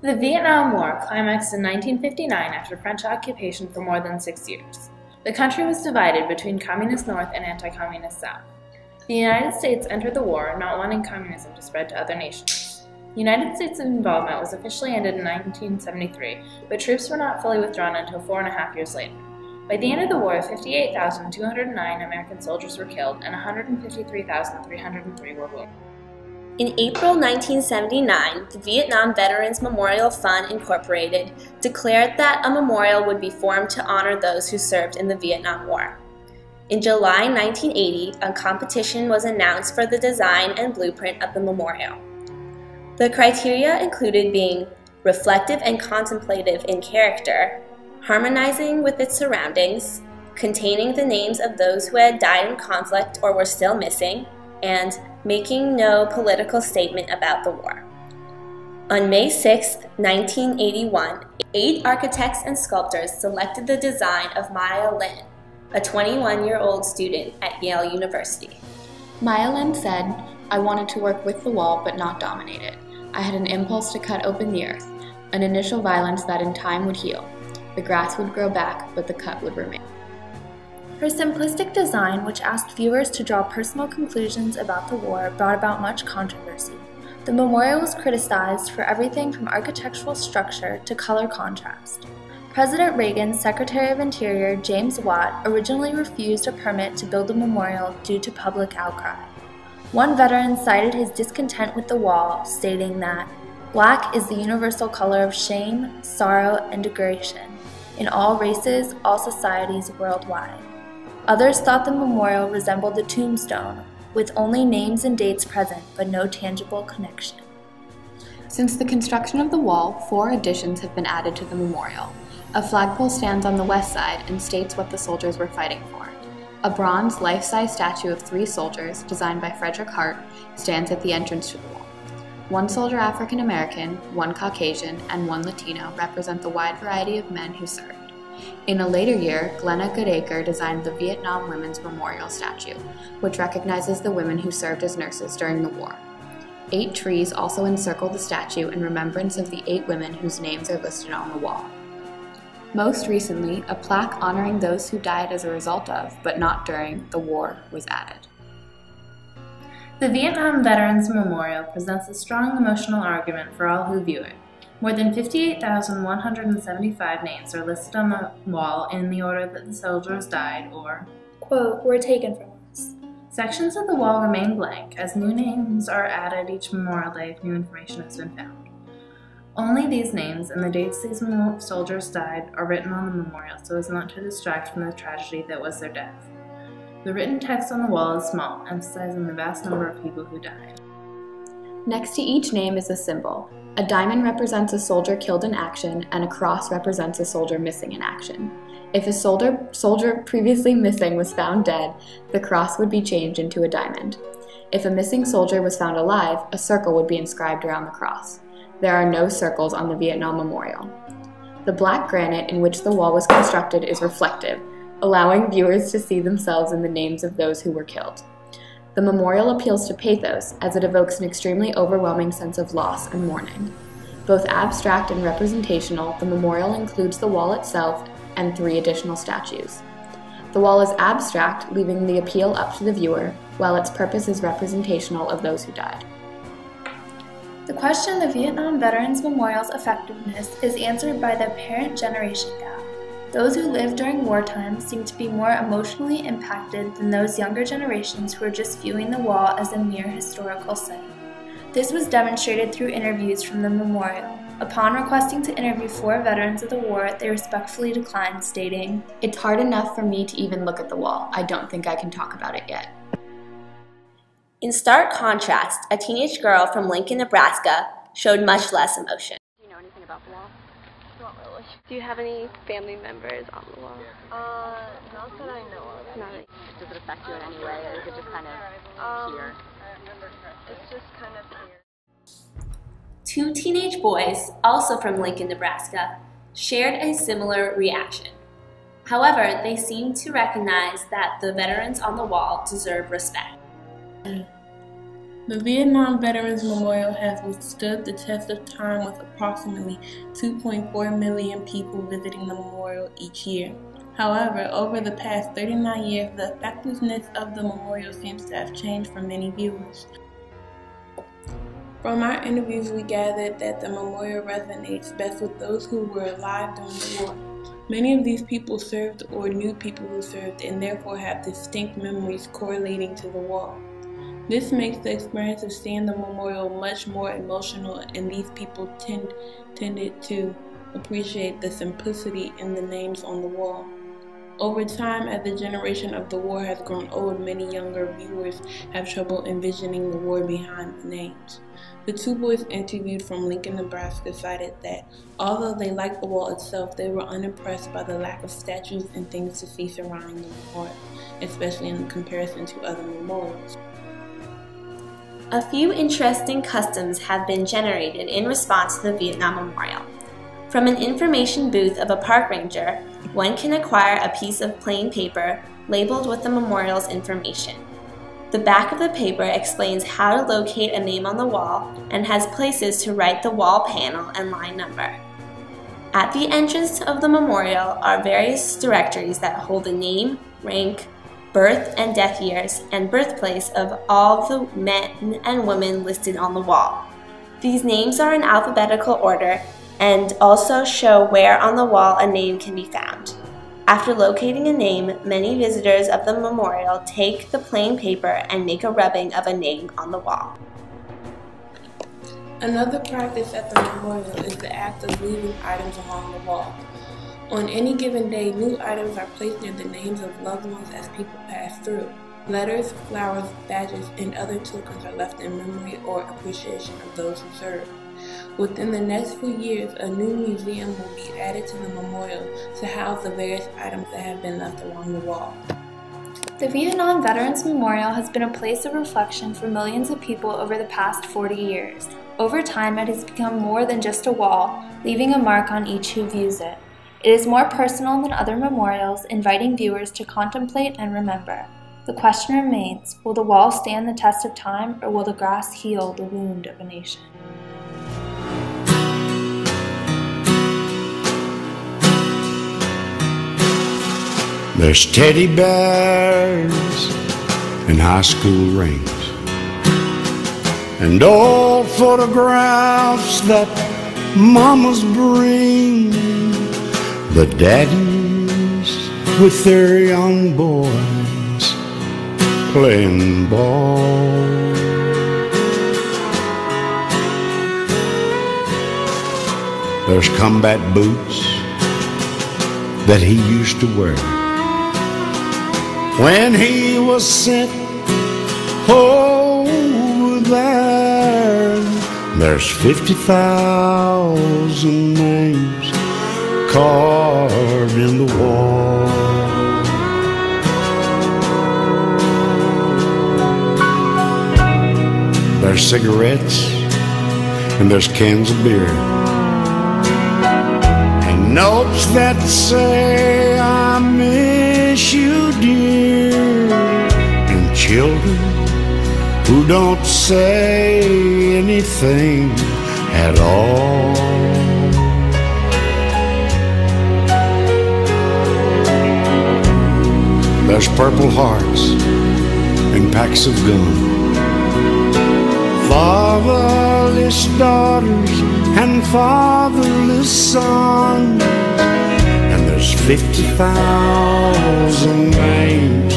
The Vietnam War climaxed in 1959 after French occupation for more than 6 years. The country was divided between Communist North and anti-Communist South. The United States entered the war not wanting communism to spread to other nations. The United States' involvement was officially ended in 1973, but troops were not fully withdrawn until 4.5 years later. By the end of the war, 58,209 American soldiers were killed and 153,303 were wounded. In April 1979, the Vietnam Veterans Memorial Fund Incorporated declared that a memorial would be formed to honor those who served in the Vietnam War. In July 1980, a competition was announced for the design and blueprint of the memorial. The criteria included being reflective and contemplative in character, harmonizing with its surroundings, containing the names of those who had died in conflict or were still missing, and making no political statement about the war. On May 6, 1981, 8 architects and sculptors selected the design of Maya Lin, a 21-year-old student at Yale University. Maya Lin said, "I wanted to work with the wall but not dominate it. I had an impulse to cut open the earth, an initial violence that in time would heal. The grass would grow back, but the cut would remain." Her simplistic design, which asked viewers to draw personal conclusions about the war, brought about much controversy. The memorial was criticized for everything from architectural structure to color contrast. President Reagan's Secretary of Interior, James Watt, originally refused a permit to build the memorial due to public outcry. One veteran cited his discontent with the wall, stating that, "Black is the universal color of shame, sorrow, and degradation, in all races, all societies worldwide." Others thought the memorial resembled a tombstone, with only names and dates present, but no tangible connection. Since the construction of the wall, 4 additions have been added to the memorial. A flagpole stands on the west side and states what the soldiers were fighting for. A bronze, life-size statue of 3 soldiers, designed by Frederick Hart, stands at the entrance to the wall. 1 soldier African American, 1 Caucasian, and 1 Latino represent the wide variety of men who served. In a later year, Glenna Goodacre designed the Vietnam Women's Memorial Statue, which recognizes the women who served as nurses during the war. 8 trees also encircle the statue in remembrance of the 8 women whose names are listed on the wall. Most recently, a plaque honoring those who died as a result of, but not during, the war was added. The Vietnam Veterans Memorial presents a strong emotional argument for all who view it. More than 58,175 names are listed on the wall in the order that the soldiers died or, quote, "were taken from us." Sections of the wall remain blank, as new names are added each Memorial Day if new information has been found. Only these names and the dates these soldiers died are written on the memorial so as not to distract from the tragedy that was their death. The written text on the wall is small, emphasizing the vast number of people who died. Next to each name is a symbol. A diamond represents a soldier killed in action, and a cross represents a soldier missing in action. If a soldier previously missing was found dead, the cross would be changed into a diamond. If a missing soldier was found alive, a circle would be inscribed around the cross. There are no circles on the Vietnam Memorial. The black granite in which the wall was constructed is reflective, allowing viewers to see themselves in the names of those who were killed. The memorial appeals to pathos as it evokes an extremely overwhelming sense of loss and mourning. Both abstract and representational, the memorial includes the wall itself and 3 additional statues. The wall is abstract, leaving the appeal up to the viewer, while its purpose is representational of those who died. The question of the Vietnam Veterans Memorial's effectiveness is answered by the apparent generation gap. Those who lived during wartime seem to be more emotionally impacted than those younger generations who are just viewing the wall as a mere historical site. This was demonstrated through interviews from the memorial. Upon requesting to interview 4 veterans of the war, they respectfully declined, stating, "It's hard enough for me to even look at the wall. I don't think I can talk about it yet." In stark contrast, a teenage girl from Lincoln, Nebraska showed much less emotion. Do you know anything about the wall? Not really. Do you have any family members on the wall? Not that I know of. Does it affect you in any way, or is it just kind of here? It's just kind of here. 2 teenage boys, also from Lincoln, Nebraska, shared a similar reaction. However, they seemed to recognize that the veterans on the wall deserve respect. The Vietnam Veterans Memorial has withstood the test of time with approximately 2.4 million people visiting the memorial each year. However, over the past 39 years, the effectiveness of the memorial seems to have changed for many viewers. From our interviews, we gathered that the memorial resonates best with those who were alive during the war. Many of these people served or knew people who served and therefore have distinct memories correlating to the war. This makes the experience of seeing the memorial much more emotional, and these people tended to appreciate the simplicity in the names on the wall. Over time, as the generation of the war has grown old, many younger viewers have trouble envisioning the war behind the names. The two boys interviewed from Lincoln, Nebraska cited that although they liked the wall itself, they were unimpressed by the lack of statues and things to see surrounding the memorial, especially in comparison to other memorials. A few interesting customs have been generated in response to the Vietnam Memorial. From an information booth of a park ranger, one can acquire a piece of plain paper labeled with the memorial's information. The back of the paper explains how to locate a name on the wall and has places to write the wall panel and line number. At the entrance of the memorial are various directories that hold the name, rank, birth and death years, and birthplace of all the men and women listed on the wall. These names are in alphabetical order and also show where on the wall a name can be found. After locating a name, many visitors of the memorial take the plain paper and make a rubbing of a name on the wall. Another practice at the memorial is the act of leaving items along the wall. On any given day, new items are placed near the names of loved ones as people pass through. Letters, flowers, badges, and other tokens are left in memory or appreciation of those who served. Within the next few years, a new museum will be added to the memorial to house the various items that have been left along the wall. The Vietnam Veterans Memorial has been a place of reflection for millions of people over the past 40 years. Over time, it has become more than just a wall, leaving a mark on each who views it. It is more personal than other memorials, inviting viewers to contemplate and remember. The question remains, will the wall stand the test of time, or will the grass heal the wound of a nation? There's teddy bears and high school rings and old photographs that mamas bring. The daddies with their young boys playing ball. There's combat boots that he used to wear when he was sent over there. There's 50,000 names carved in the wall. There's cigarettes and there's cans of beer and notes that say I miss you dear, and children who don't say anything at all. There's purple hearts and packs of gum, fatherless daughters and fatherless sons, and there's 50,000 names